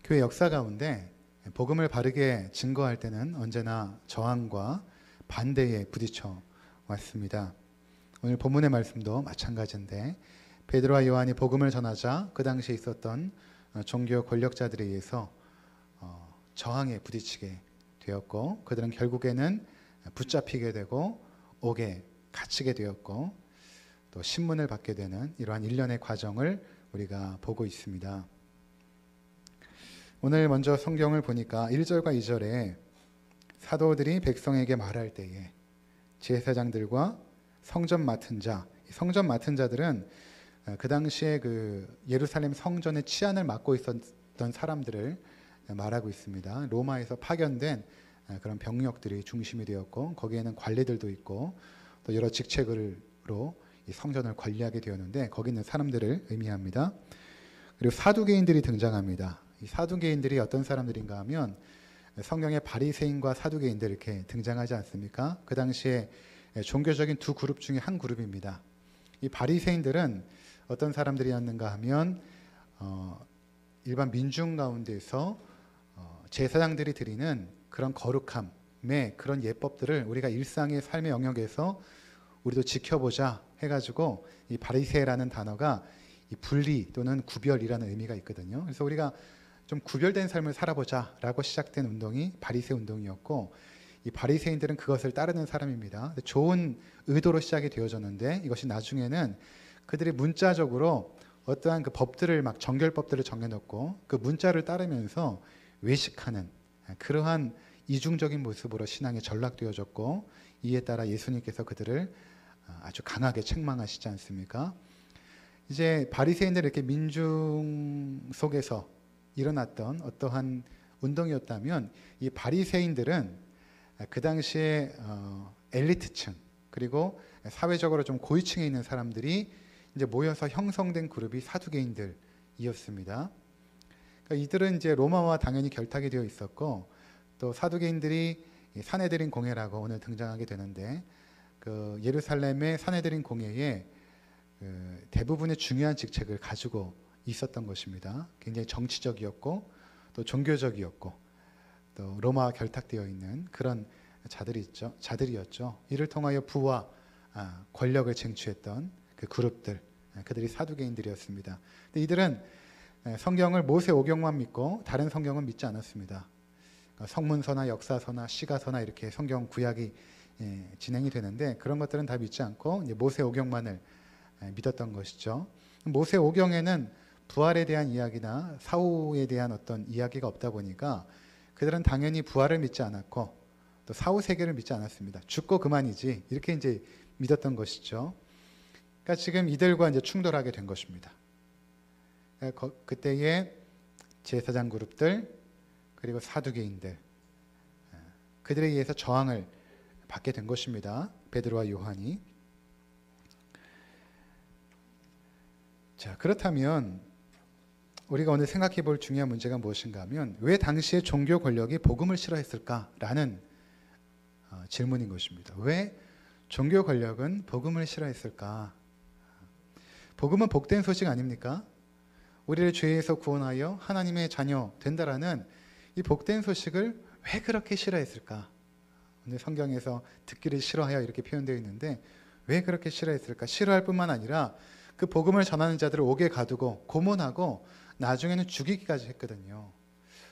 교회 역사 가운데 복음을 바르게 증거할 때는 언제나 저항과 반대에 부딪혀 왔습니다. 오늘 본문의 말씀도 마찬가지인데 베드로와 요한이 복음을 전하자 그 당시에 있었던 종교 권력자들에 의해서 저항에 부딪히게 되었고, 그들은 결국에는 붙잡히게 되고 옥에 갇히게 되었고, 또 신문을 받게 되는 이러한 일련의 과정을 우리가 보고 있습니다. 오늘 먼저 성경을 보니까 1절과 2절에 사도들이 백성에게 말할 때에 제사장들과 성전 맡은 자, 성전 맡은 자들은 그 당시에 그 예루살렘 성전의 치안을 맡고 있었던 사람들을 말하고 있습니다. 로마에서 파견된 그런 병력들이 중심이 되었고, 거기에는 관리들도 있고 또 여러 직책으로 이 성전을 관리하게 되었는데, 거기 있는 사람들을 의미합니다. 그리고 사두개인들이 등장합니다. 이 사두개인들이 어떤 사람들인가 하면 성경에 바리새인과 사두개인들 이렇게 등장하지 않습니까? 그 당시에 종교적인 두 그룹 중에 한 그룹입니다. 이 바리새인들은 어떤 사람들이었는가 하면 일반 민중 가운데서 제사장들이 드리는 그런 거룩함의 그런 예법들을 우리가 일상의 삶의 영역에서 우리도 지켜보자 해가지고, 이 바리새라는 단어가 이 분리 또는 구별이라는 의미가 있거든요. 그래서 우리가 좀 구별된 삶을 살아보자라고 시작된 운동이 바리새 운동이었고, 이 바리새인들은 그것을 따르는 사람입니다. 좋은 의도로 시작이 되어졌는데, 이것이 나중에는 그들이 문자적으로 어떠한 그 법들을 막 정결법들을 정해놓고 그 문자를 따르면서 외식하는 그러한 이중적인 모습으로 신앙이 전락되어졌고, 이에 따라 예수님께서 그들을 아주 강하게 책망하시지 않습니까? 이제 바리새인들 이렇게 민중 속에서 일어났던 어떠한 운동이었다면, 이 바리새인들은 그 당시에 엘리트층, 그리고 사회적으로 좀 고위층에 있는 사람들이 이제 모여서 형성된 그룹이 사두개인들이었습니다. 그러니까 이들은 이제 로마와 당연히 결탁이 되어 있었고, 또 사두개인들이 산헤드린 공회라고 오늘 등장하게 되는데, 그 예루살렘의 산헤드린 공회에 그 대부분의 중요한 직책을 가지고 있었던 것입니다. 굉장히 정치적이었고 또 종교적이었고 또 로마와 결탁되어 있는 그런 자들이었죠. 이를 통하여 부와 권력을 쟁취했던 그 그룹들, 그들이 사두개인들이었습니다. 근데 이들은 성경을 모세오경만 믿고 다른 성경은 믿지 않았습니다. 성문서나 역사서나 시가서나 이렇게 성경 구약이 진행이 되는데, 그런 것들은 다 믿지 않고 이제 모세오경만을 믿었던 것이죠. 모세오경에는 부활에 대한 이야기나 사후에 대한 어떤 이야기가 없다 보니까 그들은 당연히 부활을 믿지 않았고 또 사후 세계를 믿지 않았습니다. 죽고 그만이지 이렇게 이제 믿었던 것이죠. 그러니까 지금 이들과 이제 충돌하게 된 것입니다. 그때의 제사장 그룹들 그리고 사두개인들, 그들에 의해서 저항을 받게 된 것입니다. 베드로와 요한이. 자, 그렇다면 우리가 오늘 생각해 볼 중요한 문제가 무엇인가 하면, 왜 당시의 종교 권력이 복음을 싫어했을까라는 질문인 것입니다. 왜 종교 권력은 복음을 싫어했을까? 복음은 복된 소식 아닙니까? 우리를 죄에서 구원하여 하나님의 자녀 된다라는 이 복된 소식을 왜 그렇게 싫어했을까? 오늘 성경에서 듣기를 싫어하여 이렇게 표현되어 있는데, 왜 그렇게 싫어했을까? 싫어할 뿐만 아니라 그 복음을 전하는 자들을 옥에 가두고 고문하고 나중에는 죽이기까지 했거든요.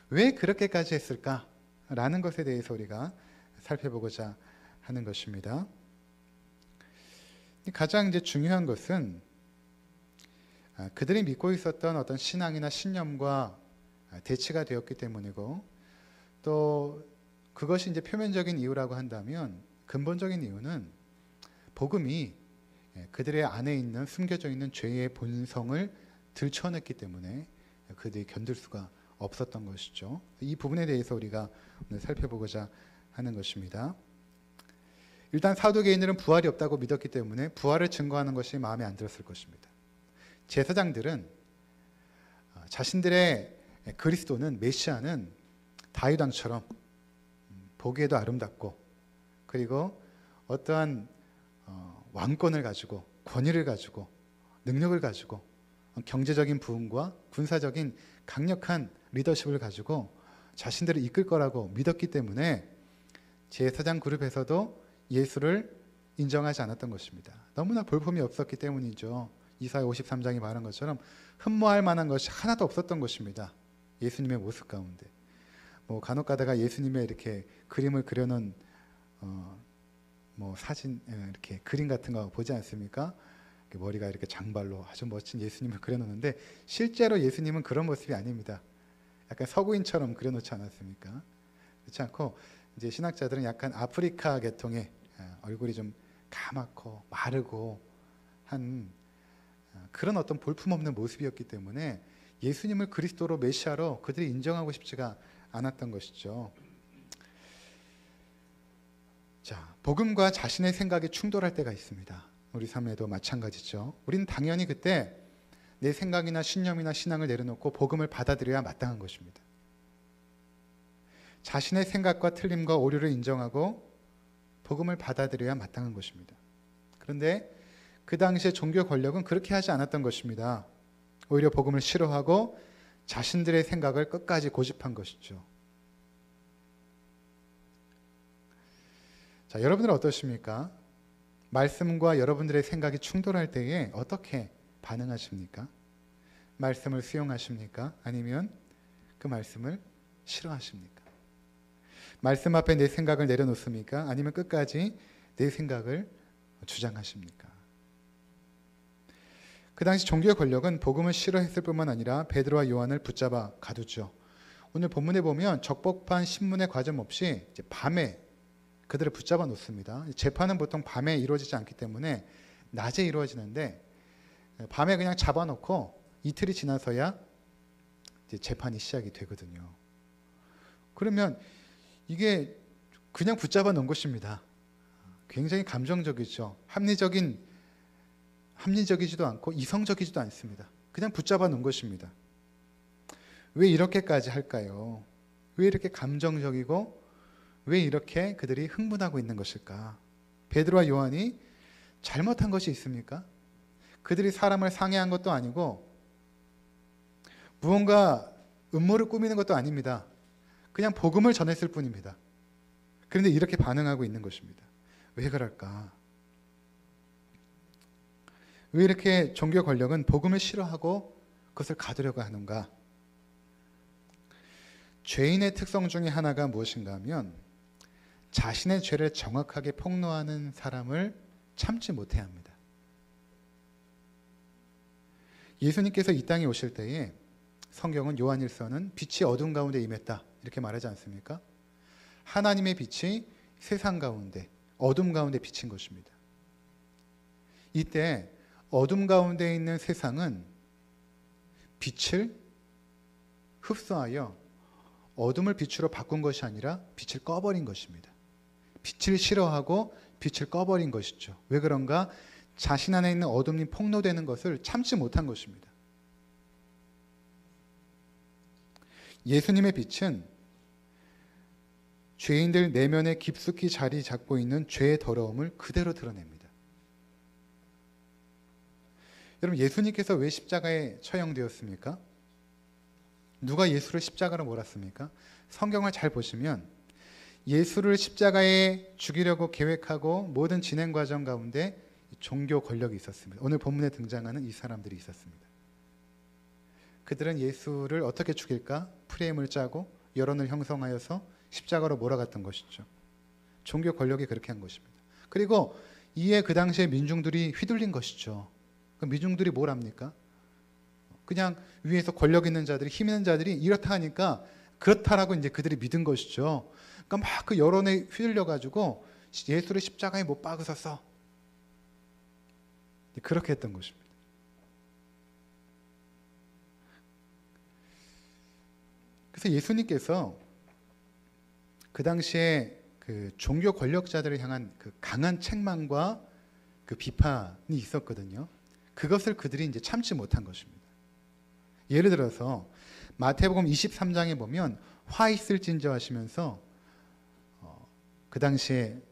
왜 그렇게까지 했을까? 라는 것에 대해서 우리가 살펴보고자 하는 것입니다. 가장 이제 중요한 것은 그들이 믿고 있었던 어떤 신앙이나 신념과 대치가 되었기 때문이고, 또 그것이 이제 표면적인 이유라고 한다면 근본적인 이유는 복음이 그들의 안에 있는 숨겨져 있는 죄의 본성을 들춰냈기 때문에 그들이 견딜 수가 없었던 것이죠. 이 부분에 대해서 우리가 오늘 살펴보고자 하는 것입니다. 일단 사두개인들은 부활이 없다고 믿었기 때문에 부활을 증거하는 것이 마음에 안 들었을 것입니다. 제사장들은 자신들의 그리스도는, 메시아는 다윗 왕처럼 보기에도 아름답고, 그리고 어떠한 왕권을 가지고, 권위를 가지고, 능력을 가지고 경제적인 부흥과 군사적인 강력한 리더십을 가지고 자신들을 이끌 거라고 믿었기 때문에 제사장 그룹에서도 예수를 인정하지 않았던 것입니다. 너무나 볼품이 없었기 때문이죠. 이사야 53장이 말한 것처럼 흠모할 만한 것이 하나도 없었던 것입니다. 예수님의 모습 가운데. 뭐 간혹 가다가 예수님의 이렇게 그림을 그려놓은 뭐 사진, 이렇게 그림 같은 거 보지 않습니까? 머리가 이렇게 장발로 아주 멋진 예수님을 그려놓는데 실제로 예수님은 그런 모습이 아닙니다. 약간 서구인처럼 그려놓지 않았습니까? 그렇지 않고 이제 신학자들은 약간 아프리카 계통의 얼굴이 좀 까맣고 마르고 한 그런 어떤 볼품없는 모습이었기 때문에 예수님을 그리스도로 메시아로 그들이 인정하고 싶지가 않았던 것이죠. 자, 복음과 자신의 생각이 충돌할 때가 있습니다. 우리 삶에도 마찬가지죠. 우리는 당연히 그때 내 생각이나 신념이나 신앙을 내려놓고 복음을 받아들여야 마땅한 것입니다. 자신의 생각과 틀림과 오류를 인정하고 복음을 받아들여야 마땅한 것입니다. 그런데 그 당시에 종교 권력은 그렇게 하지 않았던 것입니다. 오히려 복음을 싫어하고 자신들의 생각을 끝까지 고집한 것이죠. 자, 여러분들은 어떠십니까? 말씀과 여러분들의 생각이 충돌할 때에 어떻게 반응하십니까? 말씀을 수용하십니까? 아니면 그 말씀을 싫어하십니까? 말씀 앞에 내 생각을 내려놓습니까? 아니면 끝까지 내 생각을 주장하십니까? 그 당시 종교의 권력은 복음을 싫어했을 뿐만 아니라 베드로와 요한을 붙잡아 가두죠. 오늘 본문에 보면 적법한 신문의 과정 없이 이제 밤에 그들을 붙잡아 놓습니다. 재판은 보통 밤에 이루어지지 않기 때문에 낮에 이루어지는데 밤에 그냥 잡아놓고 이틀이 지나서야 이제 재판이 시작이 되거든요. 그러면 이게 그냥 붙잡아 놓은 것입니다. 굉장히 감정적이죠. 합리적이지도 않고 이성적이지도 않습니다. 그냥 붙잡아 놓은 것입니다. 왜 이렇게까지 할까요? 왜 이렇게 감정적이고 왜 이렇게 그들이 흥분하고 있는 것일까? 베드로와 요한이 잘못한 것이 있습니까? 그들이 사람을 상해한 것도 아니고 무언가 음모를 꾸미는 것도 아닙니다. 그냥 복음을 전했을 뿐입니다. 그런데 이렇게 반응하고 있는 것입니다. 왜 그럴까? 왜 이렇게 종교 권력은 복음을 싫어하고 그것을 가두려고 하는가? 죄인의 특성 중에 하나가 무엇인가 하면 자신의 죄를 정확하게 폭로하는 사람을 참지 못해야 합니다. 예수님께서 이 땅에 오실 때에 성경은 요한일서는 빛이 어둠 가운데 임했다 이렇게 말하지 않습니까? 하나님의 빛이 세상 가운데 어둠 가운데 비친 것입니다. 이때 어둠 가운데 있는 세상은 빛을 흡수하여 어둠을 빛으로 바꾼 것이 아니라 빛을 꺼버린 것입니다. 빛을 싫어하고 빛을 꺼버린 것이죠. 왜 그런가? 자신 안에 있는 어둠이 폭로되는 것을 참지 못한 것입니다. 예수님의 빛은 죄인들 내면에 깊숙이 자리 잡고 있는 죄의 더러움을 그대로 드러냅니다. 여러분, 예수님께서 왜 십자가에 처형되었습니까? 누가 예수를 십자가로 몰았습니까? 성경을 잘 보시면 예수를 십자가에 죽이려고 계획하고 모든 진행 과정 가운데 종교 권력이 있었습니다. 오늘 본문에 등장하는 이 사람들이 있었습니다. 그들은 예수를 어떻게 죽일까? 프레임을 짜고 여론을 형성하여서 십자가로 몰아갔던 것이죠. 종교 권력이 그렇게 한 것입니다. 그리고 이에 그 당시에 민중들이 휘둘린 것이죠. 그 민중들이 뭘 합니까? 그냥 위에서 권력 있는 자들이, 힘 있는 자들이 이렇다 하니까 그렇다라고 이제 그들이 믿은 것이죠. 그러니까 막 그 여론에 휘둘려 가지고 예수를 십자가에 못 박으셨어. 그렇게 했던 것입니다. 그래서 예수님께서 그 당시에 그 종교 권력자들을 향한 그 강한 책망과 그 비판이 있었거든요. 그것을 그들이 이제 참지 못한 것입니다. 예를 들어서 마태복음 23장에 보면 화 있을진저 하시면서 그 당시에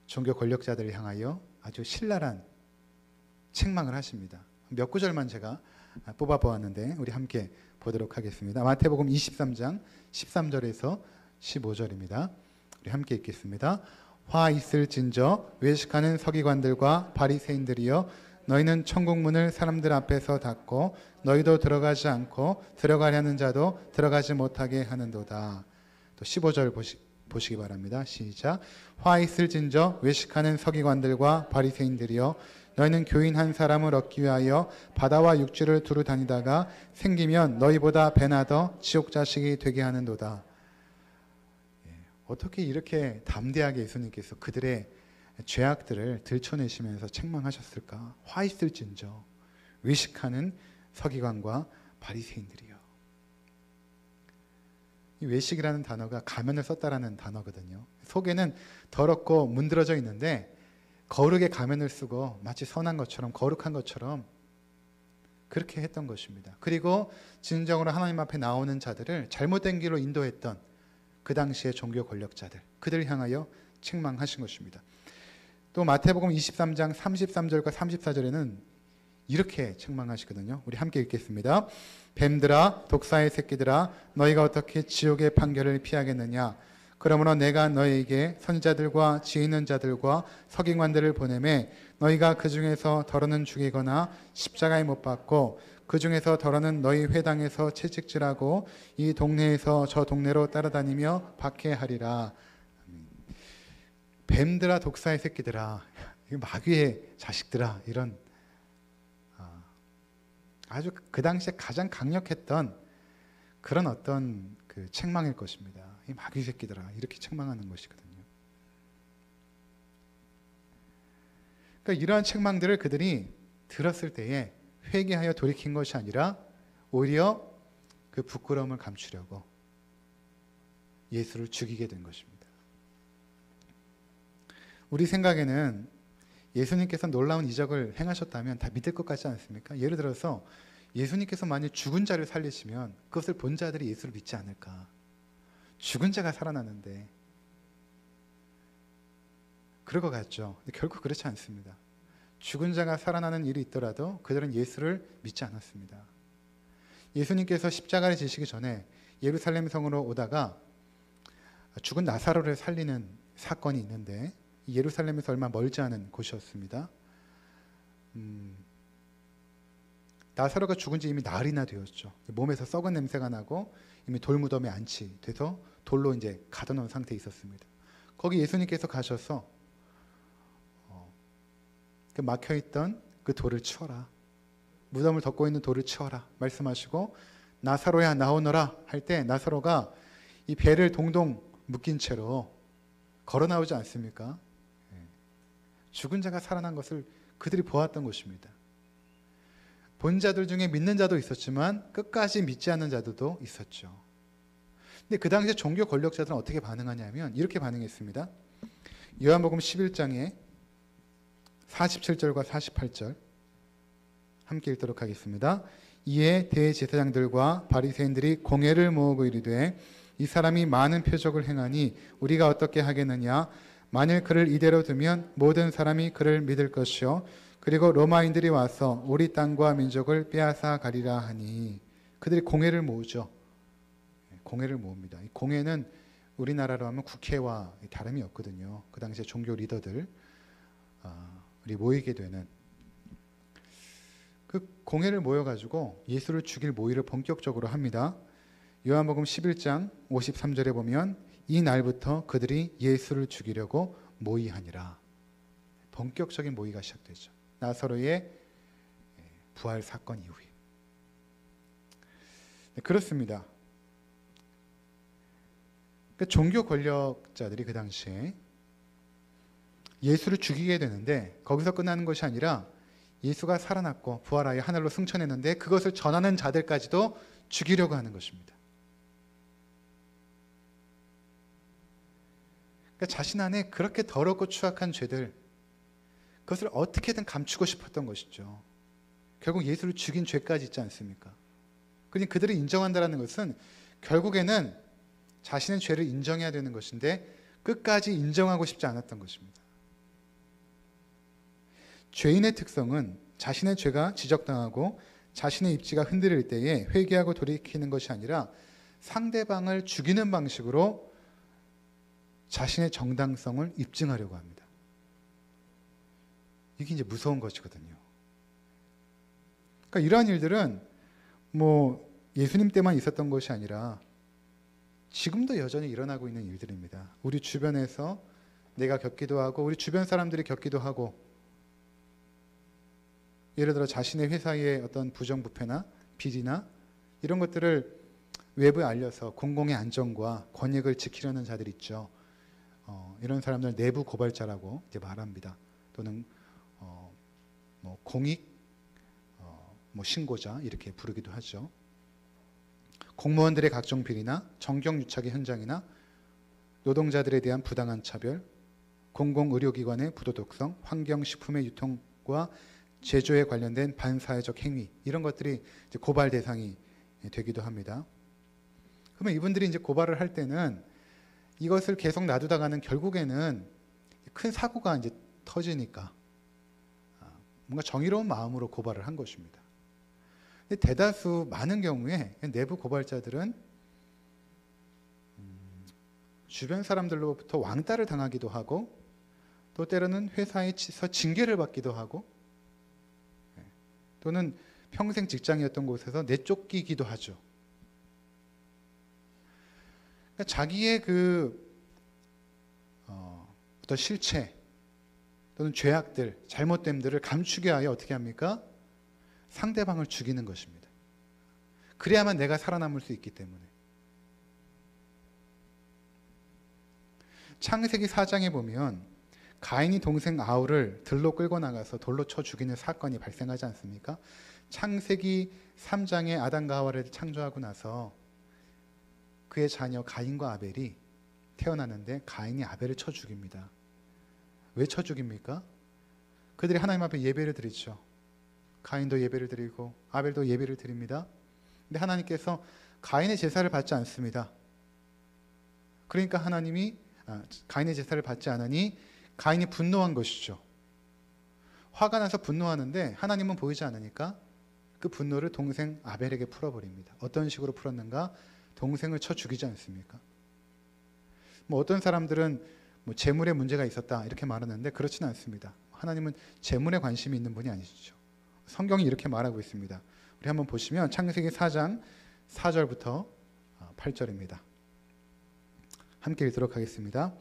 종교 권력자들을 향하여 아주 신랄한 책망을 하십니다. 몇 구절만 제가 뽑아보았는데 우리 함께 보도록 하겠습니다. 마태복음 23장 13절에서 15절입니다. 우리 함께 읽겠습니다. 화 있을진저 외식하는 서기관들과 바리새인들이여, 너희는 천국 문을 사람들 앞에서 닫고 너희도 들어가지 않고 들어가려는 자도 들어가지 못하게 하는도다. 또 15절 보시기 바랍니다. 시작. 화 있을진저 외식하는 서기관들과 바리새인들이여, 너희는 교인 한 사람을 얻기 위하여 바다와 육지를 두루 다니다가 생기면 너희보다 배나 더 지옥 자식이 되게 하는도다. 어떻게 이렇게 담대하게 예수님께서 그들의 죄악들을 들춰내시면서 책망하셨을까? 화 있을진저 외식하는 서기관과 바리새인들이요. 이 외식이라는 단어가 가면을 썼다라는 단어거든요. 속에는 더럽고 문드러져 있는데 거룩의 가면을 쓰고 마치 선한 것처럼 거룩한 것처럼 그렇게 했던 것입니다. 그리고 진정으로 하나님 앞에 나오는 자들을 잘못된 길로 인도했던 그 당시의 종교 권력자들, 그들을 향하여 책망하신 것입니다. 또 마태복음 23장 33절과 34절에는 이렇게 책망하시거든요. 우리 함께 읽겠습니다. 뱀들아, 독사의 새끼들아, 너희가 어떻게 지옥의 판결을 피하겠느냐? 그러므로 내가 너희에게 선지자들과 지혜 있는 자들과 서기관들을 보내매 너희가 그 중에서 더러는 죽이거나 십자가에 못 박고 그 중에서 더러는 너희 회당에서 채찍질하고 이 동네에서 저 동네로 따라다니며 박해하리라. 뱀들아, 독사의 새끼들아, 마귀의 자식들아, 이런 아주 그 당시에 가장 강력했던 그런 어떤 그 책망일 것입니다. 이 마귀 새끼들아, 이렇게 책망하는 것이거든요. 그러니까 이러한 책망들을 그들이 들었을 때에 회개하여 돌이킨 것이 아니라 오히려 그 부끄러움을 감추려고 예수를 죽이게 된 것입니다. 우리 생각에는 예수님께서 놀라운 이적을 행하셨다면 다 믿을 것 같지 않습니까? 예를 들어서 예수님께서 만약 죽은 자를 살리시면 그것을 본 자들이 예수를 믿지 않을까? 죽은 자가 살아나는데 그럴 것 같죠. 근데 결국 그렇지 않습니다. 죽은 자가 살아나는 일이 있더라도 그들은 예수를 믿지 않았습니다. 예수님께서 십자가를 지시기 전에 예루살렘 성으로 오다가 죽은 나사로를 살리는 사건이 있는데 예루살렘에서 얼마 멀지 않은 곳이었습니다. 나사로가 죽은 지 이미 나흘이나 되었죠. 몸에서 썩은 냄새가 나고 이미 돌무덤에 안치돼서 돌로 이제 가둬놓은 상태에 있었습니다. 거기 예수님께서 가셔서 그 막혀있던 그 돌을 치워라. 무덤을 덮고 있는 돌을 치워라 말씀하시고 나사로야 나오너라 할 때 나사로가 이 배를 동동 묶인 채로 걸어 나오지 않습니까? 죽은 자가 살아난 것을 그들이 보았던 것입니다. 본 자들 중에 믿는 자도 있었지만 끝까지 믿지 않는 자들도 있었죠. 근데 그 당시에 종교 권력자들은 어떻게 반응하냐면 이렇게 반응했습니다. 요한복음 11장에 47절과 48절 함께 읽도록 하겠습니다. 이에 대제사장들과 바리새인들이 공회를 모으고 이르되 이 사람이 많은 표적을 행하니 우리가 어떻게 하겠느냐? 만일 그를 이대로 두면 모든 사람이 그를 믿을 것이요 그리고 로마인들이 와서 우리 땅과 민족을 빼앗아 가리라 하니. 그들이 공회를 모으죠. 공회를 모읍니다. 이 공회는 우리나라로 하면 국회와 다름이 없거든요. 그 당시에 종교 리더들 우리 모이게 되는 그 공회를 모여가지고 예수를 죽일 모의를 본격적으로 합니다. 요한복음 11장 53절에 보면 이 날부터 그들이 예수를 죽이려고 모의하니라. 본격적인 모의가 시작되죠. 나사로의 부활 사건 이후에. 네, 그렇습니다. 그러니까 종교 권력자들이 그 당시에 예수를 죽이게 되는데 거기서 끝나는 것이 아니라 예수가 살아났고 부활하여 하늘로 승천했는데 그것을 전하는 자들까지도 죽이려고 하는 것입니다. 그러니까 자신 안에 그렇게 더럽고 추악한 죄들, 그것을 어떻게든 감추고 싶었던 것이죠. 결국 예수를 죽인 죄까지 있지 않습니까? 그러니 그들이 인정한다는 것은 결국에는 자신의 죄를 인정해야 되는 것인데 끝까지 인정하고 싶지 않았던 것입니다. 죄인의 특성은 자신의 죄가 지적당하고 자신의 입지가 흔들릴 때에 회개하고 돌이키는 것이 아니라 상대방을 죽이는 방식으로 자신의 정당성을 입증하려고 합니다. 이게 이제 무서운 것이거든요. 그러니까 이러한 일들은 뭐 예수님 때만 있었던 것이 아니라 지금도 여전히 일어나고 있는 일들입니다. 우리 주변에서 내가 겪기도 하고 우리 주변 사람들이 겪기도 하고, 예를 들어 자신의 회사의 어떤 부정부패나 비리나 이런 것들을 외부에 알려서 공공의 안정과 권익을 지키려는 자들 있죠. 이런 사람들 내부 고발자라고 이제 말합니다. 또는 뭐 공익 뭐 신고자 이렇게 부르기도 하죠. 공무원들의 각종 비리나 정경유착의 현장이나 노동자들에 대한 부당한 차별, 공공의료기관의 부도덕성, 환경식품의 유통과 제조에 관련된 반사회적 행위, 이런 것들이 이제 고발 대상이 되기도 합니다. 그러면 이분들이 이제 고발을 할 때는 이것을 계속 놔두다가는 결국에는 큰 사고가 이제 터지니까 뭔가 정의로운 마음으로 고발을 한 것입니다. 근데 대다수 많은 경우에 내부 고발자들은 주변 사람들로부터 왕따를 당하기도 하고, 또 때로는 회사에서 징계를 받기도 하고, 또는 평생 직장이었던 곳에서 내쫓기기도 하죠. 그러니까 자기의 어떤 실체 또는 죄악들, 잘못됨들을 감추기 위하여 어떻게 합니까? 상대방을 죽이는 것입니다. 그래야만 내가 살아남을 수 있기 때문에. 창세기 4장에 보면 가인이 동생 아울을 들로 끌고 나가서 돌로 쳐 죽이는 사건이 발생하지 않습니까? 창세기 3장에 아담과 하와를 창조하고 나서 그의 자녀 가인과 아벨이 태어나는데 가인이 아벨을 쳐 죽입니다. 왜 쳐 죽입니까? 그들이 하나님 앞에 예배를 드리죠. 가인도 예배를 드리고 아벨도 예배를 드립니다. 근데 하나님께서 가인의 제사를 받지 않습니다. 그러니까 하나님이 가인의 제사를 받지 않으니 가인이 분노한 것이죠. 화가 나서 분노하는데 하나님은 보이지 않으니까 그 분노를 동생 아벨에게 풀어버립니다. 어떤 식으로 풀었는가? 동생을 쳐 죽이지 않습니까? 뭐 어떤 사람들은 뭐 재물에 문제가 있었다 이렇게 말하는데 그렇지는 않습니다. 하나님은 재물에 관심이 있는 분이 아니시죠. 성경이 이렇게 말하고 있습니다. 우리 한번 보시면 창세기 4장 4절부터 8절입니다. 함께 읽도록 하겠습니다.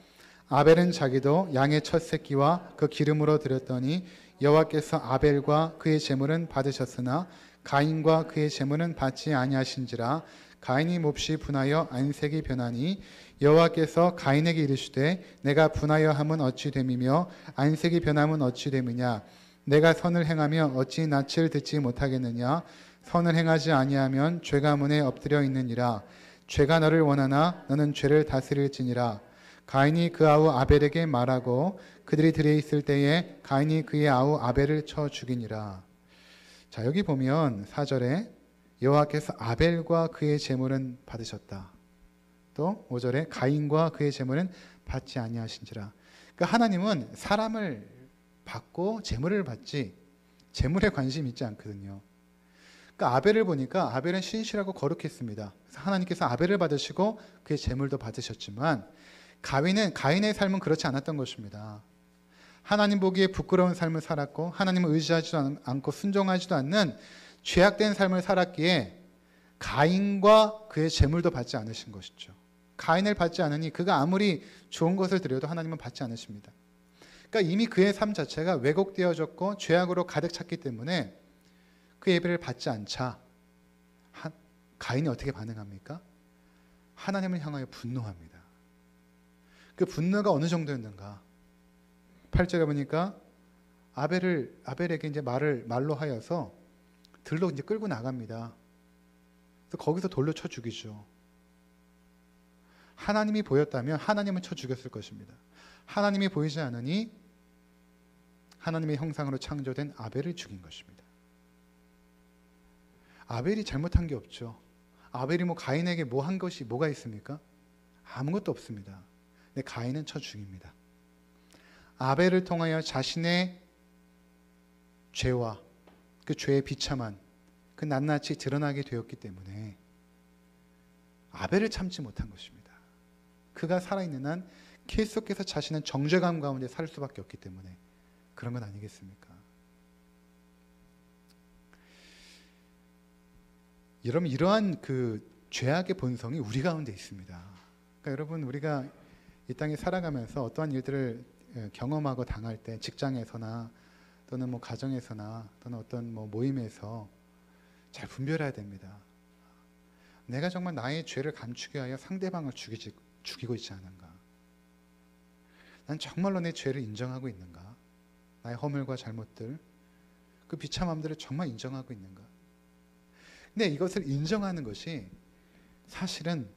아벨은 자기도 양의 첫 새끼와 그 기름으로 드렸더니 여호와께서 아벨과 그의 제물은 받으셨으나 가인과 그의 제물은 받지 아니하신지라. 가인이 몹시 분하여 안색이 변하니 여호와께서 가인에게 이르시되 내가 분하여 함은 어찌 됨이며 안색이 변함은 어찌 됨이냐. 내가 선을 행하며 어찌 낯을 듣지 못하겠느냐. 선을 행하지 아니하면 죄가 문에 엎드려 있느니라. 죄가 너를 원하나 너는 죄를 다스릴지니라. 가인이 그 아우 아벨에게 말하고 그들이 들에 있을 때에 가인이 그의 아우 아벨을 쳐 죽이니라. 자, 여기 보면 4절에 여호와께서 아벨과 그의 제물은 받으셨다. 또 5절에 가인과 그의 제물은 받지 아니하신지라. 그러니까 하나님은 사람을 받고 제물을 받지 제물에 관심이 있지 않거든요. 그러니까 아벨을 보니까 아벨은 신실하고 거룩했습니다. 그래서 하나님께서 아벨을 받으시고 그의 제물도 받으셨지만 가인의 삶은 그렇지 않았던 것입니다. 하나님 보기에 부끄러운 삶을 살았고 하나님을 의지하지도 않고 순종하지도 않는 죄악된 삶을 살았기에 가인과 그의 제물도 받지 않으신 것이죠. 가인을 받지 않으니 그가 아무리 좋은 것을 드려도 하나님은 받지 않으십니다. 그러니까 이미 그의 삶 자체가 왜곡되어졌고 죄악으로 가득 찼기 때문에 그 예배를 받지 않자 가인이 어떻게 반응합니까? 하나님을 향하여 분노합니다. 그 분노가 어느 정도였는가? 8절에 보니까 아벨에게 이제 말로 하여서 들로 이제 끌고 나갑니다. 그래서 거기서 돌로 쳐 죽이죠. 하나님이 보였다면 하나님은 쳐 죽였을 것입니다. 하나님이 보이지 않으니 하나님의 형상으로 창조된 아벨을 죽인 것입니다. 아벨이 잘못한 게 없죠. 아벨이 뭐 가인에게 뭐 한 것이 뭐가 있습니까? 아무것도 없습니다. 근데 가인은 쳐 죽입니다. 아벨을 통하여 자신의 죄와 그 죄에 비참한 그 낱낱이 드러나게 되었기 때문에 아벨을 참지 못한 것입니다. 그가 살아있는 한 계속해서 자신은 정죄감 가운데 살 수밖에 없기 때문에 그런 건 아니겠습니까? 여러분, 이러한 그 죄악의 본성이 우리 가운데 있습니다. 그러니까 여러분, 우리가 이 땅에 살아가면서 어떠한 일들을 경험하고 당할 때, 직장에서나 또는 뭐 가정에서나 또는 어떤 뭐 모임에서 잘 분별해야 됩니다. 내가 정말 나의 죄를 감추기 위하여 상대방을 죽이고 있지 않은가? 난 정말로 내 죄를 인정하고 있는가? 나의 허물과 잘못들, 그 비참함들을 정말 인정하고 있는가? 근데 이것을 인정하는 것이 사실은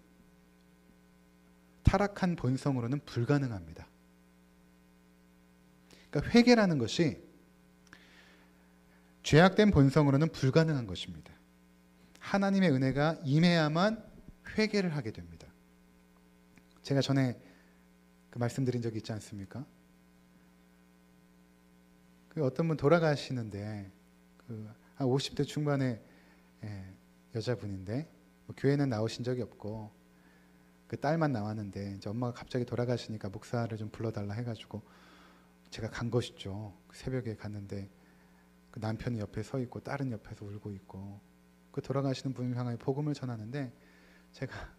타락한 본성으로는 불가능합니다. 그러니까 회개라는 것이 죄악된 본성으로는 불가능한 것입니다. 하나님의 은혜가 임해야만 회개를 하게 됩니다. 제가 전에 그 말씀드린 적이 있지 않습니까? 그 어떤 분 돌아가시는데 한 50대 중반의 여자분인데 뭐 교회는 나오신 적이 없고 그 딸만 나왔는데 이제 엄마가 갑자기 돌아가시니까 목사를 좀 불러달라 해가지고 제가 간 것이죠. 새벽에 갔는데 그 남편이 옆에 서 있고 딸은 옆에서 울고 있고 그 돌아가시는 분을 향하여 복음을 전하는데 제가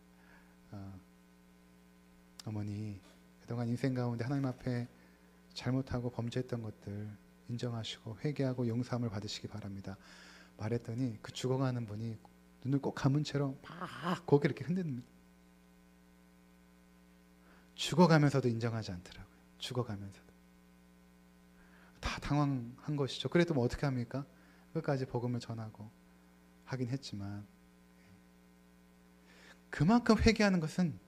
어머니, 그동안 인생 가운데 하나님 앞에 잘못하고 범죄했던 것들 인정하시고 회개하고 용서함을 받으시기 바랍니다 말했더니 그 죽어가는 분이 눈을 꼭 감은 채로 막 고개를 이렇게 흔듭니다. 죽어가면서도 인정하지 않더라고요. 죽어가면서도 다 당황한 것이죠. 그래도 뭐 어떻게 합니까? 끝까지 복음을 전하고 하긴 했지만 그만큼 회개하는 것은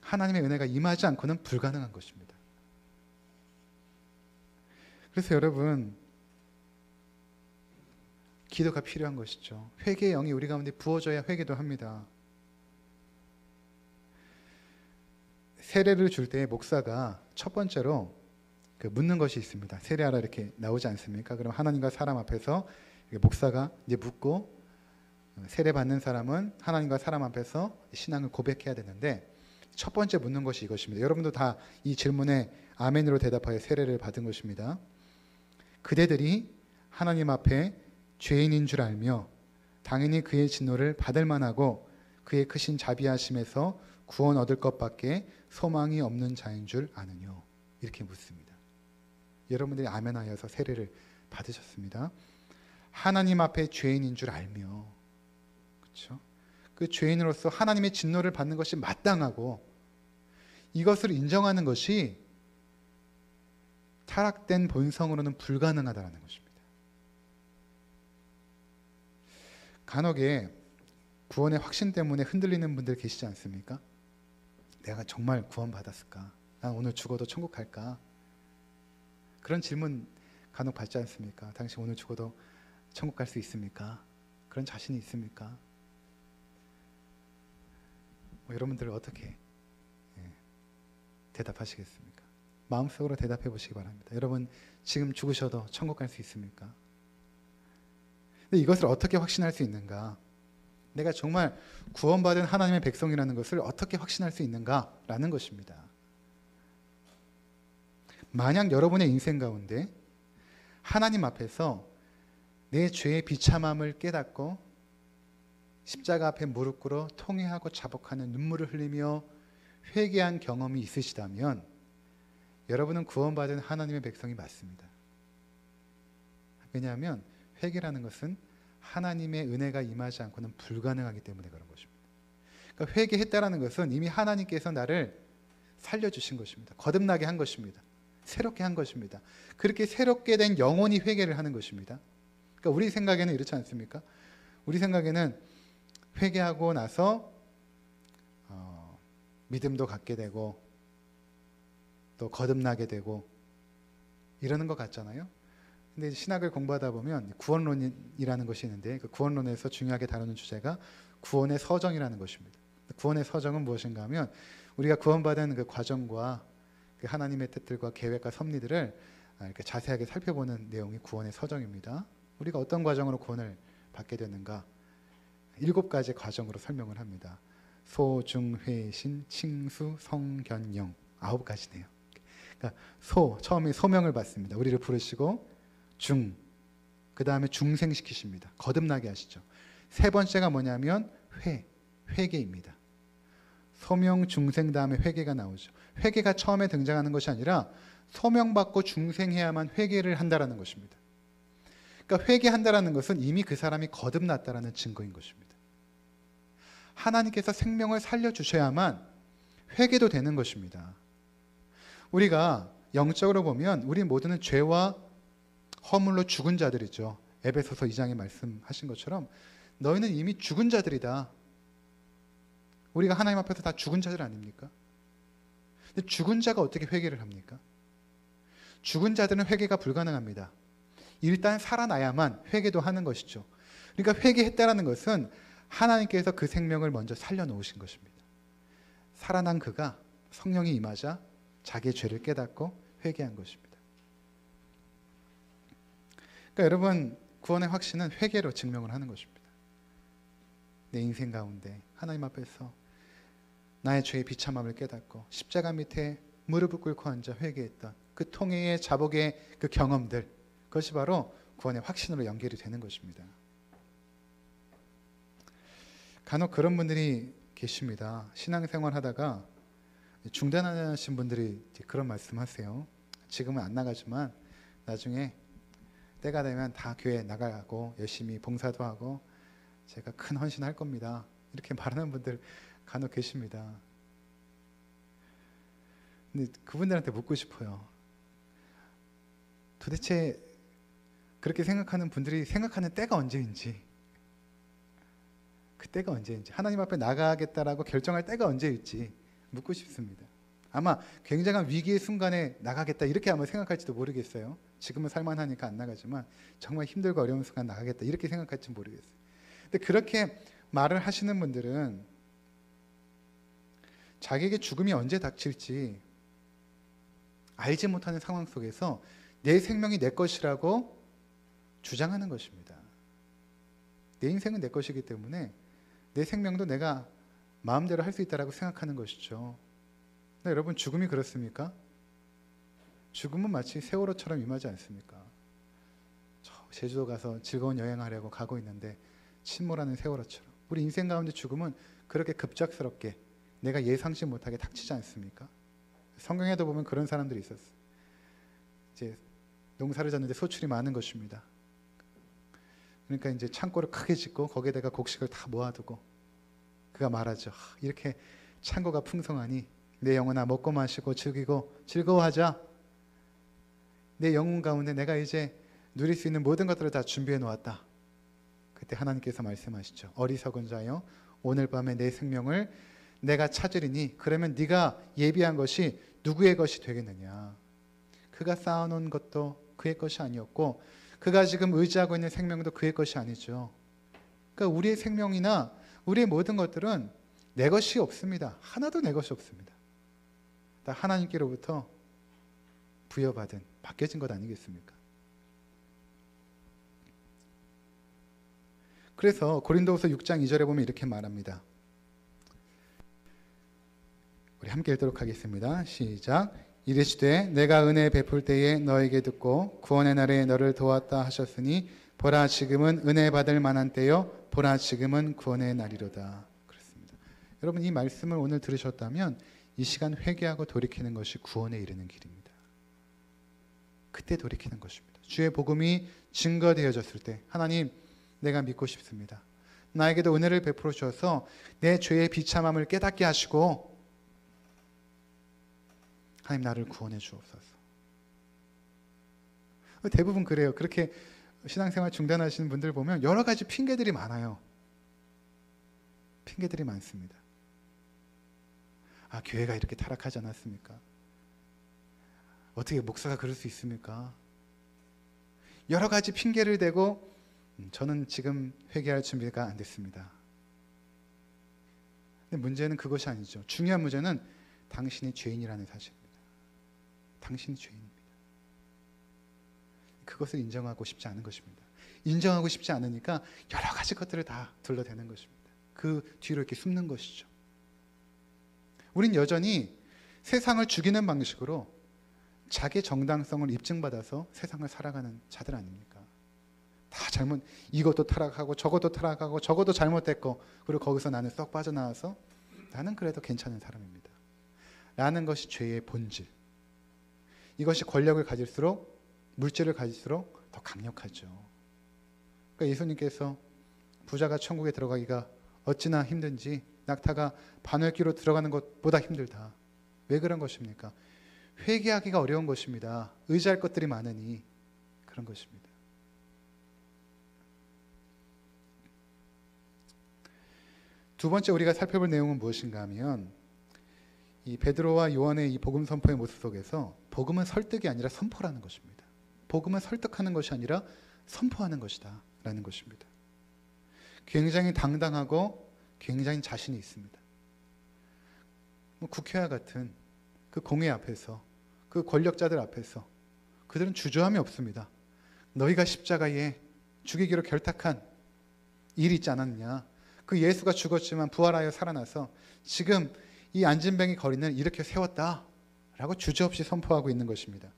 하나님의 은혜가 임하지 않고는 불가능한 것입니다. 그래서 여러분, 기도가 필요한 것이죠. 회개의 영이 우리 가운데 부어져야 회개도 합니다. 세례를 줄 때 목사가 첫 번째로 묻는 것이 있습니다. 세례하라 이렇게 나오지 않습니까? 그럼 하나님과 사람 앞에서 목사가 이제 묻고 세례 받는 사람은 하나님과 사람 앞에서 신앙을 고백해야 되는데 첫 번째 묻는 것이 이것입니다. 여러분도 다 이 질문에 아멘으로 대답하여 세례를 받은 것입니다. 그대들이 하나님 앞에 죄인인 줄 알며 당연히 그의 진노를 받을 만하고 그의 크신 자비하심에서 구원 얻을 것밖에 소망이 없는 자인 줄 아느뇨. 이렇게 묻습니다. 여러분들이 아멘하여서 세례를 받으셨습니다. 하나님 앞에 죄인인 줄 알며, 그렇죠? 그 죄인으로서 하나님의 진노를 받는 것이 마땅하고 이것을 인정하는 것이 타락된 본성으로는 불가능하다는 것입니다. 간혹에 구원의 확신 때문에 흔들리는 분들 계시지 않습니까? 내가 정말 구원받았을까? 난 오늘 죽어도 천국 갈까? 그런 질문 간혹 받지 않습니까? 당신 오늘 죽어도 천국 갈 수 있습니까? 그런 자신이 있습니까? 여러분들 어떻게 대답하시겠습니까? 마음속으로 대답해 보시기 바랍니다. 여러분, 지금 죽으셔도 천국 갈 수 있습니까? 근데 이것을 어떻게 확신할 수 있는가? 내가 정말 구원받은 하나님의 백성이라는 것을 어떻게 확신할 수 있는가라는 것입니다. 만약 여러분의 인생 가운데 하나님 앞에서 내 죄의 비참함을 깨닫고 십자가 앞에 무릎 꿇어 통회하고 자복하는 눈물을 흘리며 회개한 경험이 있으시다면 여러분은 구원받은 하나님의 백성이 맞습니다. 왜냐하면 회개라는 것은 하나님의 은혜가 임하지 않고는 불가능하기 때문에 그런 것입니다. 그러니까 회개했다라는 것은 이미 하나님께서 나를 살려주신 것입니다. 거듭나게 한 것입니다. 새롭게 한 것입니다. 그렇게 새롭게 된 영혼이 회개를 하는 것입니다. 그러니까 우리 생각에는 이렇지 않습니까? 우리 생각에는 회개하고 나서 믿음도 갖게 되고 또 거듭나게 되고 이러는 것 같잖아요. 근데 신학을 공부하다 보면 구원론이라는 것이 있는데 그 구원론에서 중요하게 다루는 주제가 구원의 서정이라는 것입니다. 구원의 서정은 무엇인가 하면 우리가 구원받은 그 과정과 그 하나님의 뜻들과 계획과 섭리들을 이렇게 자세하게 살펴보는 내용이 구원의 서정입니다. 우리가 어떤 과정으로 구원을 받게 되는가? 7가지 과정으로 설명을 합니다. 소, 중, 회, 신, 칭수, 성, 견, 영. 9가지네요. 그러니까 처음에 소명을 받습니다. 우리를 부르시고, 중, 그 다음에 중생시키십니다. 거듭나게 하시죠. 3번째가 뭐냐면 회개입니다. 소명, 중생 다음에 회개가 나오죠. 회개가 처음에 등장하는 것이 아니라 소명받고 중생해야만 회개를 한다라는 것입니다. 그러니까 회개한다라는 것은 이미 그 사람이 거듭났다라는 증거인 것입니다. 하나님께서 생명을 살려주셔야만 회개도 되는 것입니다. 우리가 영적으로 보면 우리 모두는 죄와 허물로 죽은 자들이죠. 에베소서 2장에 말씀하신 것처럼 너희는 이미 죽은 자들이다. 우리가 하나님 앞에서 다 죽은 자들 아닙니까? 근데 죽은 자가 어떻게 회개를 합니까? 죽은 자들은 회개가 불가능합니다. 일단 살아나야만 회개도 하는 것이죠. 그러니까 회개했다라는 것은 하나님께서 그 생명을 먼저 살려놓으신 것입니다. 살아난 그가 성령이 임하자 자기의 죄를 깨닫고 회개한 것입니다. 그러니까 여러분, 구원의 확신은 회개로 증명을 하는 것입니다. 내 인생 가운데 하나님 앞에서 나의 죄의 비참함을 깨닫고 십자가 밑에 무릎을 꿇고 앉아 회개했던 그 통회의 자복의 그 경험들, 그것이 바로 구원의 확신으로 연결이 되는 것입니다. 간혹 그런 분들이 계십니다. 신앙생활 하다가 중단하신 분들이 그런 말씀하세요. 지금은 안 나가지만 나중에 때가 되면 다 교회 나가고 열심히 봉사도 하고 제가 큰 헌신할 겁니다. 이렇게 말하는 분들 간혹 계십니다. 근데 그분들한테 묻고 싶어요. 도대체 그렇게 생각하는 분들이 생각하는 때가 언제인지, 그 때가 언제인지, 하나님 앞에 나가겠다라고 결정할 때가 언제일지 묻고 싶습니다. 아마 굉장한 위기의 순간에 나가겠다 이렇게 아마 생각할지도 모르겠어요. 지금은 살만하니까 안 나가지만 정말 힘들고 어려운 순간 나가겠다 이렇게 생각할지 모르겠어요. 근데 그렇게 말을 하시는 분들은 자기에게 죽음이 언제 닥칠지 알지 못하는 상황 속에서 내 생명이 내 것이라고 주장하는 것입니다. 내 인생은 내 것이기 때문에 내 생명도 내가 마음대로 할 수 있다고 생각하는 것이죠. 근데 여러분, 죽음이 그렇습니까? 죽음은 마치 세월호처럼 임하지 않습니까? 제주도 가서 즐거운 여행하려고 가고 있는데 침몰하는 세월호처럼 우리 인생 가운데 죽음은 그렇게 급작스럽게 내가 예상치 못하게 닥치지 않습니까? 성경에도 보면 그런 사람들이 있었어요. 이제 농사를 졌는데 소출이 많은 것입니다. 그러니까 이제 창고를 크게 짓고 거기에다가 곡식을 다 모아두고 그가 말하죠. 이렇게 창고가 풍성하니 내 영혼아 먹고 마시고 즐기고 즐거워하자. 내 영혼 가운데 내가 이제 누릴 수 있는 모든 것들을 다 준비해 놓았다. 그때 하나님께서 말씀하시죠. 어리석은 자여, 오늘 밤에 내 생명을 내가 찾으리니 그러면 네가 예비한 것이 누구의 것이 되겠느냐. 그가 쌓아놓은 것도 그의 것이 아니었고 그가 지금 의지하고 있는 생명도 그의 것이 아니죠. 그러니까 우리의 생명이나 우리의 모든 것들은 내 것이 없습니다. 하나도 내 것이 없습니다. 다 하나님께로부터 부여받은, 맡겨진 것 아니겠습니까? 그래서 고린도후서 6장 2절에 보면 이렇게 말합니다. 우리 함께 읽도록 하겠습니다. 시작. 이르시되 내가 은혜 베풀 때에 너에게 듣고 구원의 날에 너를 도왔다 하셨으니 보라 지금은 은혜 받을 만한 때요 보라 지금은 구원의 날이로다. 그렇습니다. 여러분, 이 말씀을 오늘 들으셨다면 이 시간 회개하고 돌이키는 것이 구원에 이르는 길입니다. 그때 돌이키는 것입니다. 주의 복음이 증거되어졌을 때 하나님, 내가 믿고 싶습니다. 나에게도 은혜를 베풀어 주셔서 내 죄의 비참함을 깨닫게 하시고 하나님, 나를 구원해 주옵소서. 대부분 그래요. 그렇게 신앙생활 중단하시는 분들 보면 여러 가지 핑계들이 많아요. 핑계들이 많습니다. 아, 교회가 이렇게 타락하지 않았습니까? 어떻게 목사가 그럴 수 있습니까? 여러 가지 핑계를 대고 저는 지금 회개할 준비가 안 됐습니다. 근데 문제는 그것이 아니죠. 중요한 문제는 당신이 죄인이라는 사실입니다. 당신이 죄인입니다. 그것을 인정하고 싶지 않은 것입니다. 인정하고 싶지 않으니까 여러 가지 것들을 다 둘러대는 것입니다. 그 뒤로 이렇게 숨는 것이죠. 우린 여전히 세상을 죽이는 방식으로 자기 정당성을 입증받아서 세상을 살아가는 자들 아닙니까? 다 잘못, 이것도 타락하고 저것도 타락하고 저것도 잘못됐고, 그리고 거기서 나는 쏙 빠져나와서 나는 그래도 괜찮은 사람입니다 라는 것이 죄의 본질. 이것이 권력을 가질수록, 물질을 가질수록 더 강력하죠. 그러니까 예수님께서 부자가 천국에 들어가기가 어찌나 힘든지 낙타가 바늘귀로 들어가는 것보다 힘들다. 왜 그런 것입니까? 회개하기가 어려운 것입니다. 의지할 것들이 많으니 그런 것입니다. 두 번째 우리가 살펴볼 내용은 무엇인가 하면, 이 베드로와 요한의 이 복음 선포의 모습 속에서 복음은 설득이 아니라 선포라는 것입니다. 복음은 설득하는 것이 아니라 선포하는 것이다 라는 것입니다. 굉장히 당당하고 굉장히 자신이 있습니다. 국회와 같은 그 공회 앞에서, 그 권력자들 앞에서 그들은 주저함이 없습니다. 너희가 십자가에 죽이기로 결탁한 일이 있지 않았느냐, 그 예수가 죽었지만 부활하여 살아나서 지금 이 안진뱅이 거리는 이렇게 세웠다 라고 주저없이 선포하고 있는 것입니다.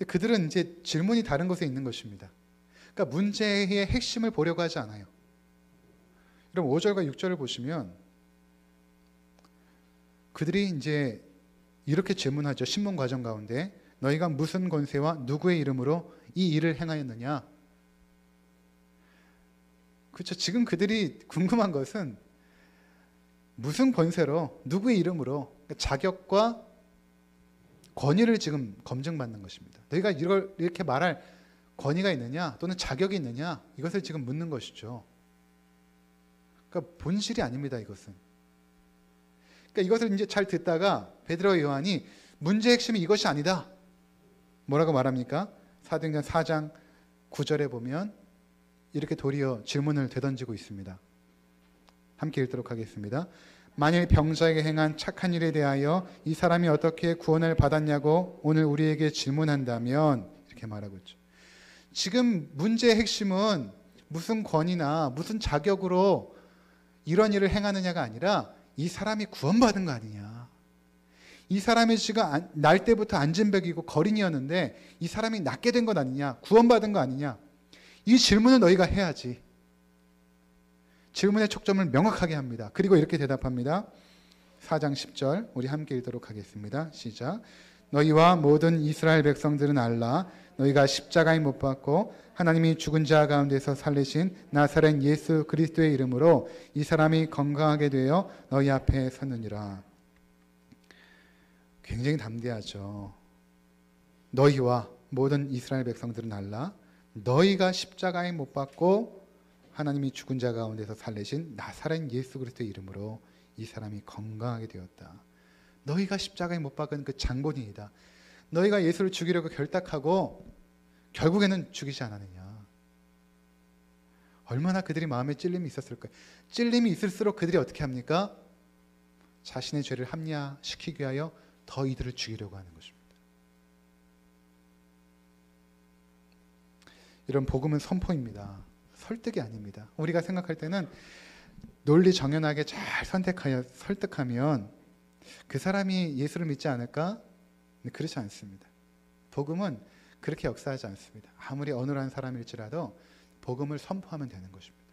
그들은 이제 질문이 다른 곳에 있는 것입니다. 그러니까 문제의 핵심을 보려고 하지 않아요. 그럼 5절과 6절을 보시면 그들이 이제 이렇게 질문하죠. 신문 과정 가운데 너희가 무슨 권세와 누구의 이름으로 이 일을 행하였느냐. 그렇죠. 지금 그들이 궁금한 것은 무슨 권세로, 누구의 이름으로, 자격과 권위를 지금 검증받는 것입니다. 너희가 이걸 이렇게 말할 권위가 있느냐 또는 자격이 있느냐, 이것을 지금 묻는 것이죠. 그러니까 본질이 아닙니다. 이것은. 그러니까 이것을 이제 잘 듣다가 베드로와 요한이 문제의 핵심이 이것이 아니다. 뭐라고 말합니까? 사도행전 4장 9절에 보면 이렇게 도리어 질문을 되던지고 있습니다. 함께 읽도록 하겠습니다. 만일 병자에게 행한 착한 일에 대하여 이 사람이 어떻게 구원을 받았냐고 오늘 우리에게 질문한다면, 이렇게 말하고 있죠. 지금 문제의 핵심은 무슨 권위나 무슨 자격으로 이런 일을 행하느냐가 아니라 이 사람이 구원받은 거 아니냐. 이 사람이 지금 날 때부터 안진뱅이고 거린이었는데 이 사람이 낫게 된 것 아니냐, 구원받은 거 아니냐. 이 질문을 너희가 해야지. 질문의 촉점을 명확하게 합니다. 그리고 이렇게 대답합니다. 4장 10절 우리 함께 읽도록 하겠습니다. 시작. 너희와 모든 이스라엘 백성들은 알라. 너희가 십자가에 못 박고 하나님이 죽은 자 가운데서 살리신 나사렛 예수 그리스도의 이름으로 이 사람이 건강하게 되어 너희 앞에 섰느니라. 굉장히 담대하죠. 너희와 모든 이스라엘 백성들은 알라. 너희가 십자가에 못 박고 하나님이 죽은 자 가운데서 살리신 나사렛 예수 그리스도의 이름으로 이 사람이 건강하게 되었다. 너희가 십자가에 못 박은 그 장본인이다. 너희가 예수를 죽이려고 결탁하고 결국에는 죽이지 않았느냐. 얼마나 그들이 마음에 찔림이 있었을까요? 찔림이 있을수록 그들이 어떻게 합니까? 자신의 죄를 합리화시키기 위하여 더 이들을 죽이려고 하는 것입니다. 이런 복음은 선포입니다. 설득이 아닙니다. 우리가 생각할 때는 논리 정연하게 잘 선택하여 설득하면 그 사람이 예수를 믿지 않을까? 그렇지 않습니다. 복음은 그렇게 역사하지 않습니다. 아무리 어눌한 사람일지라도 복음을 선포하면 되는 것입니다.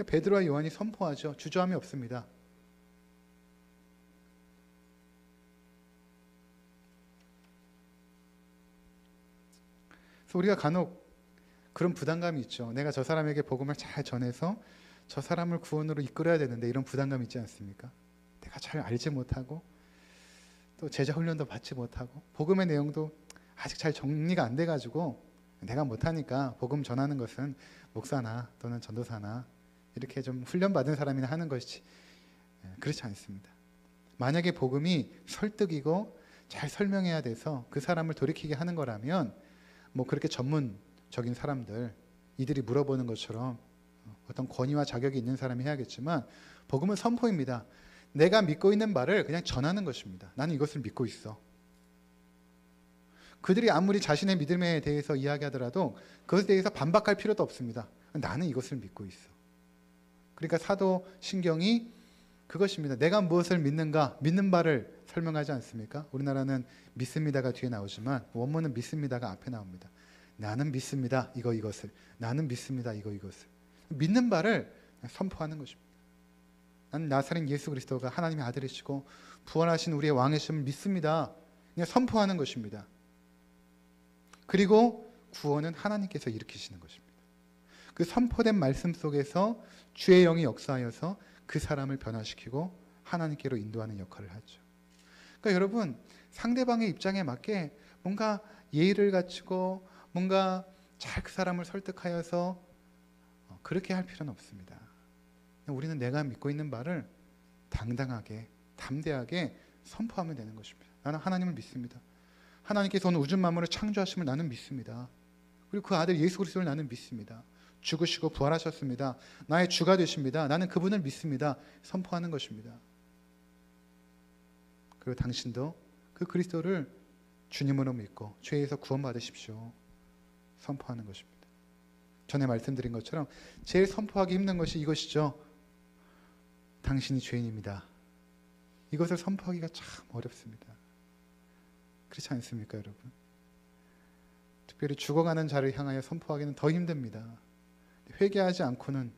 베드로와 요한이 선포하죠. 주저함이 없습니다. 그래서 우리가 간혹 그런 부담감이 있죠. 내가 저 사람에게 복음을 잘 전해서 저 사람을 구원으로 이끌어야 되는데 이런 부담감이 있지 않습니까? 내가 잘 알지 못하고 또 제자 훈련도 받지 못하고 복음의 내용도 아직 잘 정리가 안 돼가지고 내가 못하니까 복음 전하는 것은 목사나 또는 전도사나 이렇게 좀 훈련받은 사람이나 하는 것이지, 그렇지 않습니다. 만약에 복음이 설득이고 잘 설명해야 돼서 그 사람을 돌이키게 하는 거라면 뭐 그렇게 전문적인 사람들, 이들이 물어보는 것처럼 어떤 권위와 자격이 있는 사람이 해야겠지만, 복음은 선포입니다. 내가 믿고 있는 바를 그냥 전하는 것입니다. 나는 이것을 믿고 있어. 그들이 아무리 자신의 믿음에 대해서 이야기하더라도 그것에 대해서 반박할 필요도 없습니다. 나는 이것을 믿고 있어. 그러니까 사도 신경이 그것입니다. 내가 무엇을 믿는가, 믿는 바를 설명하지 않습니까? 우리나라는 믿습니다가 뒤에 나오지만 원문은 믿습니다가 앞에 나옵니다. 나는 믿습니다. 이것을. 나는 믿습니다. 이것을. 믿는 바를 선포하는 것입니다. 나는 나사렛 예수 그리스도가 하나님의 아들이시고 부활하신 우리의 왕이심을 믿습니다. 그냥 선포하는 것입니다. 그리고 구원은 하나님께서 일으키시는 것입니다. 그 선포된 말씀 속에서 주의 영이 역사하여서 그 사람을 변화시키고 하나님께로 인도하는 역할을 하죠. 그러니까 여러분, 상대방의 입장에 맞게 뭔가 예의를 갖추고 뭔가 잘 그 사람을 설득하여서 그렇게 할 필요는 없습니다. 우리는 내가 믿고 있는 바를 당당하게, 담대하게 선포하면 되는 것입니다. 나는 하나님을 믿습니다. 하나님께서 오늘 우주 만물을 창조하심을 나는 믿습니다. 그리고 그 아들 예수 그리스도를 나는 믿습니다. 죽으시고 부활하셨습니다. 나의 주가 되십니다. 나는 그분을 믿습니다. 선포하는 것입니다. 그리고 당신도 그 그리스도를 주님으로 믿고 죄에서 구원받으십시오. 선포하는 것입니다. 전에 말씀드린 것처럼 제일 선포하기 힘든 것이 이것이죠. 당신이 죄인입니다. 이것을 선포하기가 참 어렵습니다. 그렇지 않습니까, 여러분? 특별히 죽어가는 자를 향하여 선포하기는 더 힘듭니다. 회개하지 않고는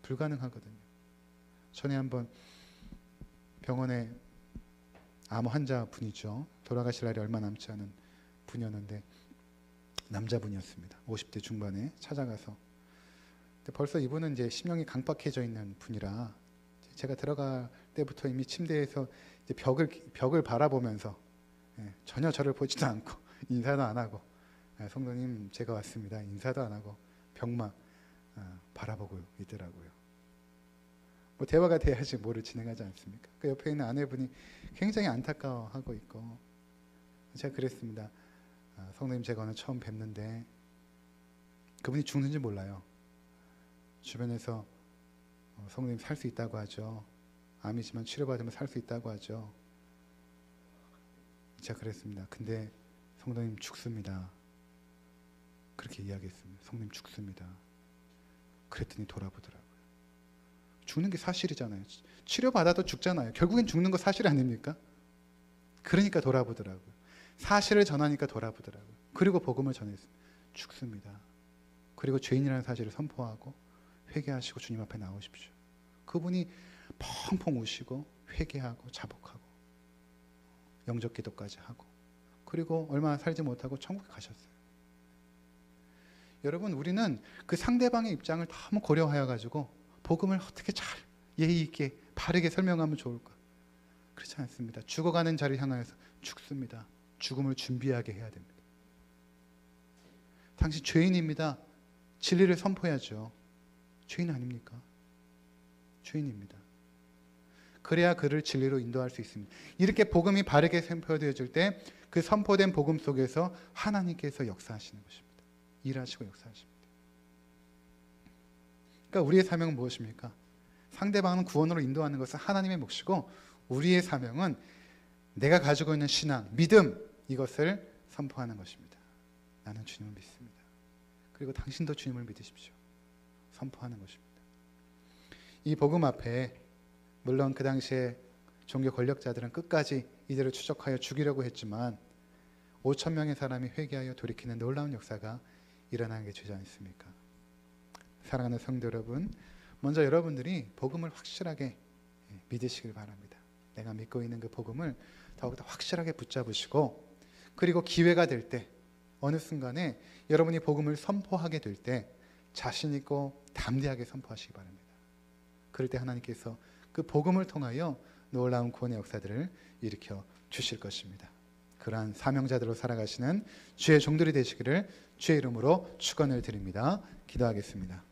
불가능하거든요. 전에 한번 병원에 암 환자분이죠. 돌아가실 날이 얼마 남지 않은 분이었는데 남자분이었습니다. 50대 중반에 찾아가서 벌써 이분은 이제 심령이 강박해져 있는 분이라 제가 들어갈 때부터 이미 침대에서 이제 벽을 바라보면서 전혀 저를 보지도 않고 인사도 안 하고 성도님 제가 왔습니다. 인사도 안 하고 벽만 바라보고 있더라고요. 뭐 대화가 돼야지 뭐를 진행하지 않습니까? 그 옆에 있는 아내분이 굉장히 안타까워하고 있고 제가 그랬습니다. 성도님 제가 오늘 처음 뵙는데 그분이 죽는지 몰라요. 주변에서 성도님 살 수 있다고 하죠. 암이지만 치료받으면 살 수 있다고 하죠. 제가 그랬습니다. 근데 성도님 죽습니다. 그렇게 이야기했습니다. 성도님 죽습니다. 그랬더니 돌아보더라고요. 죽는 게 사실이잖아요. 치료받아도 죽잖아요. 결국엔 죽는 거 사실 아닙니까? 그러니까 돌아보더라고요. 사실을 전하니까 돌아보더라고요. 그리고 복음을 전했습니다. 죽습니다. 그리고 죄인이라는 사실을 선포하고 회개하시고 주님 앞에 나오십시오. 그분이 펑펑 우시고 회개하고 자복하고 영접 기도까지 하고 그리고 얼마 살지 못하고 천국에 가셨어요. 여러분, 우리는 그 상대방의 입장을 너무 고려하여 가지고 복음을 어떻게 잘 예의 있게 바르게 설명하면 좋을까? 그렇지 않습니다. 죽어가는 자를 향하여서 죽습니다. 죽음을 준비하게 해야 됩니다. 당신 죄인입니다. 진리를 선포해야죠. 죄인 아닙니까? 죄인입니다. 그래야 그를 진리로 인도할 수 있습니다. 이렇게 복음이 바르게 선포되어질 때 그 선포된 복음 속에서 하나님께서 역사하시는 것입니다. 일하시고 역사하십니다. 그러니까 우리의 사명은 무엇입니까? 상대방은 구원으로 인도하는 것은 하나님의 몫이고 우리의 사명은 내가 가지고 있는 신앙, 믿음 이것을 선포하는 것입니다. 나는 주님을 믿습니다. 그리고 당신도 주님을 믿으십시오. 선포하는 것입니다. 이 복음 앞에 물론 그 당시에 종교 권력자들은 끝까지 이들을 추적하여 죽이려고 했지만 5천 명의 사람이 회개하여 돌이키는 놀라운 역사가 일어나게 되지 않습니까? 사랑하는 성도 여러분, 먼저 여러분들이 복음을 확실하게 믿으시길 바랍니다. 내가 믿고 있는 그 복음을 더욱더 확실하게 붙잡으시고 그리고 기회가 될 때 어느 순간에 여러분이 복음을 선포하게 될 때 자신 있고 담대하게 선포하시기 바랍니다. 그럴 때 하나님께서 그 복음을 통하여 놀라운 구원의 역사들을 일으켜 주실 것입니다. 그러한 사명자들로 살아가시는 주의 종들이 되시기를 주의 이름으로 축원을 드립니다. 기도하겠습니다.